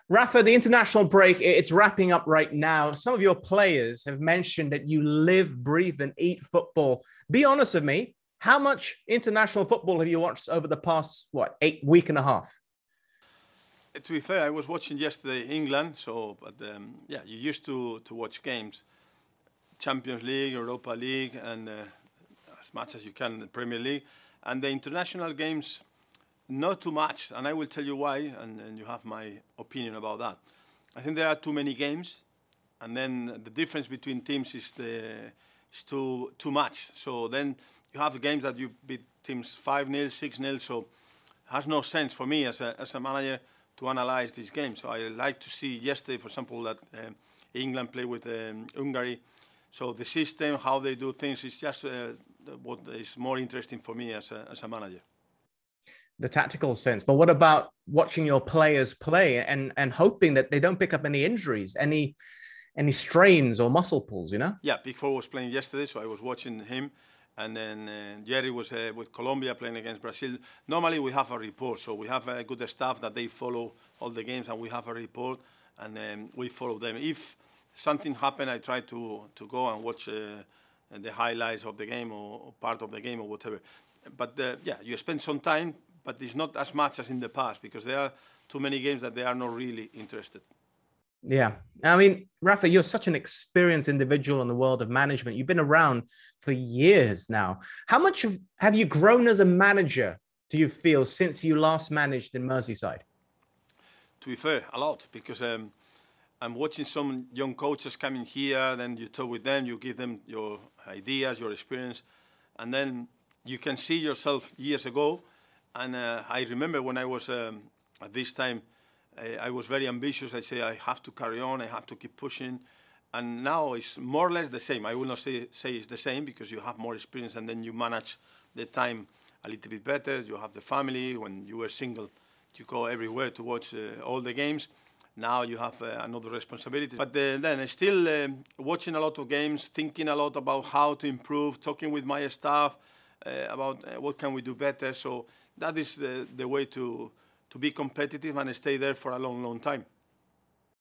Rafa, the international break, it's wrapping up right now. Some of your players have mentioned that you live, breathe, and eat football. Be honest with me. How much international football have you watched over the past, what, 8 week and a half? To be fair, I was watching yesterday England, but yeah, you used to watch games, Champions League, Europa League, and as much as you can the Premier League, and the international games, not too much, and I will tell you why, and you have my opinion about that. I think there are too many games, and then the difference between teams is too much. So then you have games that you beat teams 5-0, 6-0, so it has no sense for me as a manager to analyze these games. So I like to see yesterday, for example, that England played with Hungary. So the system, how they do things, is just what is more interesting for me as a manager. The tactical sense. But what about watching your players play and hoping that they don't pick up any injuries, any strains or muscle pulls, you know? Yeah, Big Four was playing yesterday, so I was watching him. And then Jerry was with Colombia playing against Brazil. Normally we have a report, so we have a good staff that they follow all the games, and we have a report, and we follow them. If something happened, I try to go and watch the highlights of the game or part of the game or whatever. But yeah, you spend some time, but it's not as much as in the past because there are too many games that they are not really interested. Yeah. I mean, Rafa, you're such an experienced individual in the world of management. You've been around for years now. How much have you grown as a manager, do you feel, since you last managed in Merseyside? To be fair, a lot, because I'm watching some young coaches coming here, then you talk with them, you give them your ideas, your experience, and then you can see yourself years ago. And I remember when I was at this time, I was very ambitious. I say I have to carry on, I have to keep pushing. And now it's more or less the same. I will not say it's the same because you have more experience and then you manage the time a little bit better. You have the family. When you were single, you go everywhere to watch all the games. Now you have another responsibility. But then still watching a lot of games, thinking a lot about how to improve, talking with my staff about what can we do better. So that is the way to be competitive and stay there for a long, long time.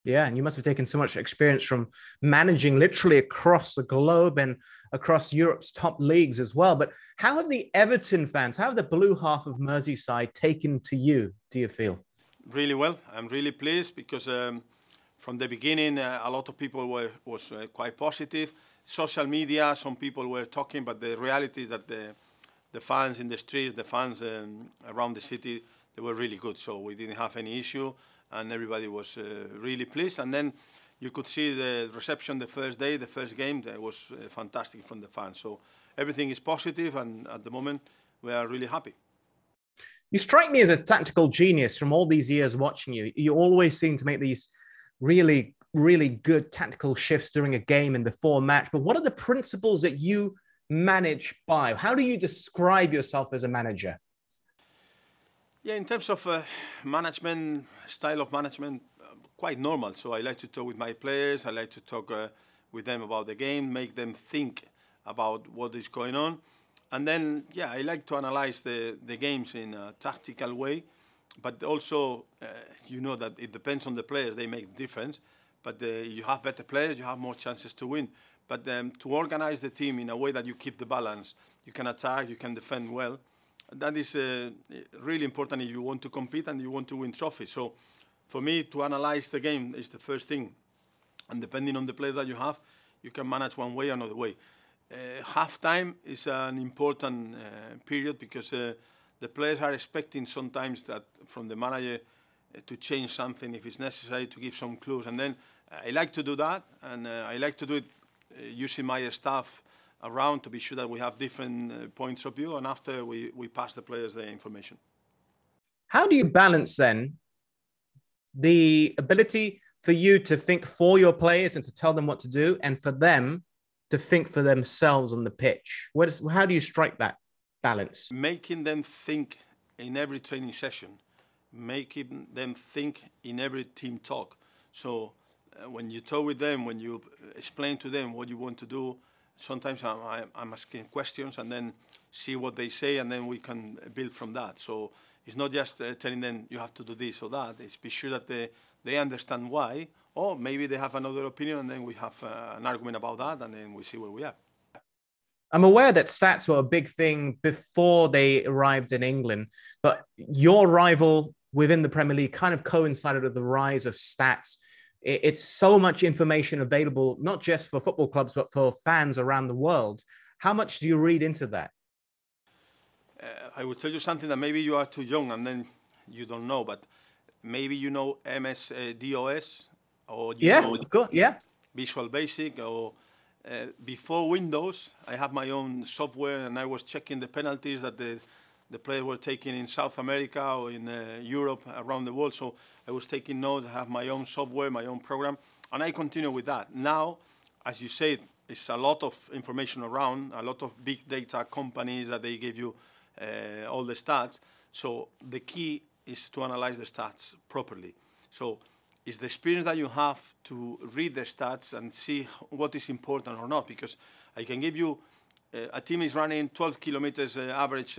Yeah, and you must have taken so much experience from managing literally across the globe and across Europe's top leagues as well. But how have the Everton fans, how have the blue half of Merseyside taken to you, do you feel? Really well. I'm really pleased because from the beginning, a lot of people was quite positive. Social media, some people were talking, but the reality is that the fans in the streets, the fans around the city, they were really good. So we didn't have any issue, and everybody was really pleased. And then you could see the reception the first day, the first game. That was fantastic from the fans. So everything is positive, and at the moment, we are really happy. You strike me as a tactical genius from all these years watching you. You always seem to make these really, really good tactical shifts during a game and before a match. But what are the principles that you manage by? How do you describe yourself as a manager? Yeah, in terms of management, style of management, quite normal. So I like to talk with my players. I like to talk with them about the game, make them think about what is going on. And then, yeah, I like to analyze the games in a tactical way. But also, you know that it depends on the players. They make a difference. But you have better players, you have more chances to win. But to organize the team in a way that you keep the balance, you can attack, you can defend well. That is really important if you want to compete and you want to win trophies. So for me, to analyze the game is the first thing. And depending on the players that you have, you can manage one way or another way. Half-time is an important period because the players are expecting sometimes that from the manager to change something if it's necessary, to give some clues. And then I like to do that, and I like to do it using my staff around to be sure that we have different points of view, and after we pass the players the information. How do you balance then the ability for you to think for your players and to tell them what to do, and for them to think for themselves on the pitch? How do you strike that balance? Making them think in every training session, making them think in every team talk. So when you talk with them, when you explain to them what you want to do, sometimes I'm asking questions and then see what they say, and then we can build from that. So it's not just telling them you have to do this or that. It's be sure that they understand why, or maybe they have another opinion, and then we have an argument about that, and then we see where we are. I'm aware that stats were a big thing before they arrived in England, but your arrival within the Premier League kind of coincided with the rise of stats. It's so much information available, not just for football clubs, but for fans around the world. How much do you read into that? I will tell you something that maybe you are too young and then you don't know, but maybe you know MS-DOS, or you know, of course, yeah. Visual Basic, or before Windows, I have my own software, and I was checking the penalties that the players were taking in South America or in Europe, around the world. So I was taking notes, I have my own software, my own program, and I continue with that. Now, as you said, it's a lot of information around, a lot of big data companies that they give you all the stats. So the key is to analyze the stats properly. So it's the experience that you have to read the stats and see what is important or not, because I can give you a team is running 12 kilometers average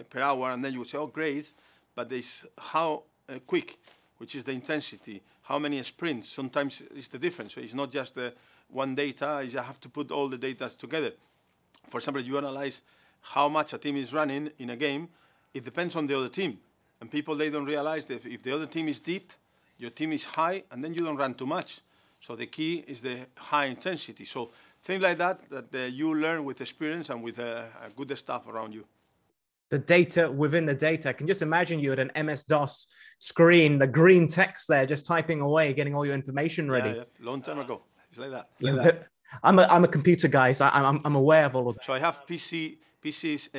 per hour, and then you would say, oh, great, but there's how quick, which is the intensity, how many sprints. Sometimes it's the difference. So it's not just one data, you have to put all the data together. For example, you analyze how much a team is running in a game, it depends on the other team. And people, they don't realize that if the other team is deep, your team is high, and then you don't run too much. So the key is the high intensity. So things like that you learn with experience and with a good staff around you. The data within the data. I can just imagine you at an MS-DOS screen, the green text there, just typing away, getting all your information ready. Yeah, long time ago. It's like that. I'm a computer guy, so I'm aware of all of that. So I have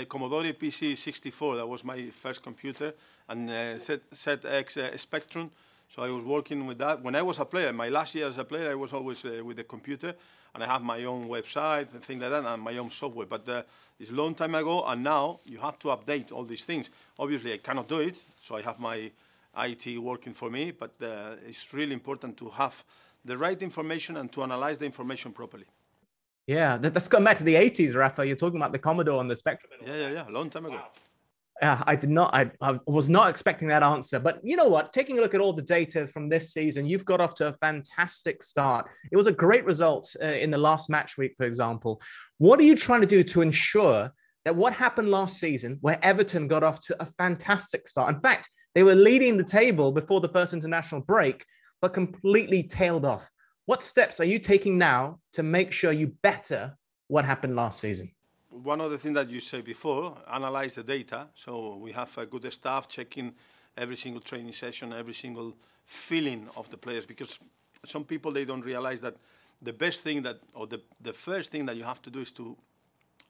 Commodore PC64. That was my first computer, and ZX Spectrum. So I was working with that. When I was a player, my last year as a player, I was always with the computer, and I have my own website and things like that, and my own software. But it's a long time ago, and now you have to update all these things. Obviously, I cannot do it, so I have my IT working for me, but it's really important to have the right information and to analyze the information properly. Yeah, that's going back to the 80s, Rafa. You're talking about the Commodore and the Spectrum. Yeah, a long time ago. I was not expecting that answer. But you know what? Taking a look at all the data from this season, you've got off to a fantastic start. It was a great result in the last match week, for example. What are you trying to do to ensure that what happened last season, where Everton got off to a fantastic start? In fact, they were leading the table before the first international break, but completely tailed off. What steps are you taking now to make sure you better what happened last season? One of the things that you said before, analyze the data. So we have a good staff checking every single training session, every single feeling of the players, because some people, they don't realize that the best thing that, or the first thing that you have to do is to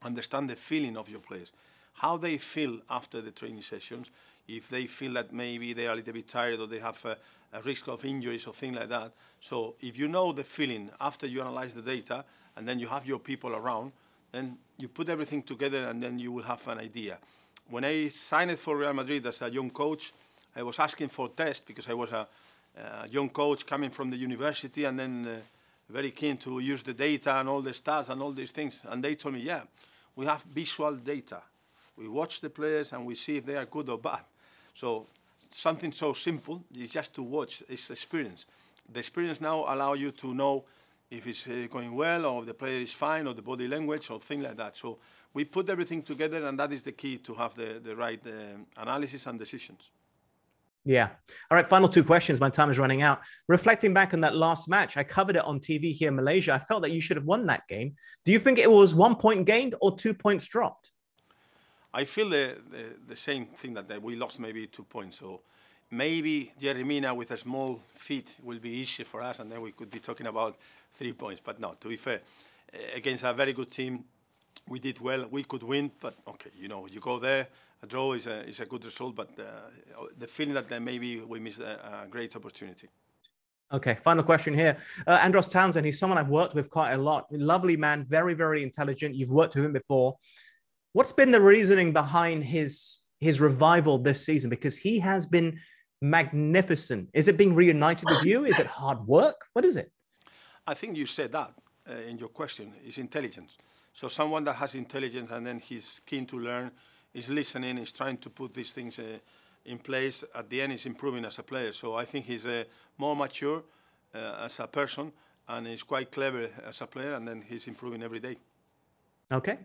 understand the feeling of your players, how they feel after the training sessions, if they feel that maybe they are a little bit tired or they have a risk of injuries or things like that. So if you know the feeling after you analyze the data, and then you have your people around, then you put everything together, and then you will have an idea. When I signed for Real Madrid as a young coach, I was asking for tests because I was a young coach coming from the university, and then very keen to use the data and all the stats and all these things. And they told me, yeah, we have visual data. We watch the players and we see if they are good or bad. So something so simple is just to watch. It's experience. The experience now allows you to know if it's going well, or if the player is fine, or the body language, or things like that. So we put everything together, and that is the key to have the right analysis and decisions. Yeah. All right, final two questions. My time is running out. Reflecting back on that last match, I covered it on TV here in Malaysia. I felt that you should have won that game. Do you think it was 1 point gained or 2 points dropped? I feel the same thing, that we lost maybe 2 points. So maybe Jeremina with a small feet will be easier for us, and then we could be talking about 3 points. But no, to be fair, against a very good team, we did well. We could win, but okay, you know, you go there, a draw is a good result, but the feeling that maybe we missed a great opportunity. Okay, final question here. Andros Townsends, he's someone I've worked with quite a lot. Lovely man, very, very intelligent. You've worked with him before. What's been the reasoning behind his revival this season? Because he has been magnificent. Is it being reunited with you? Is it hard work? What is it? I think you said that in your question. Is intelligence. So someone that has intelligence, and then he's keen to learn, is listening, is trying to put these things in place, at the end, he's improving as a player. So I think he's more mature as a person, and he's quite clever as a player, and then he's improving every day. Okay.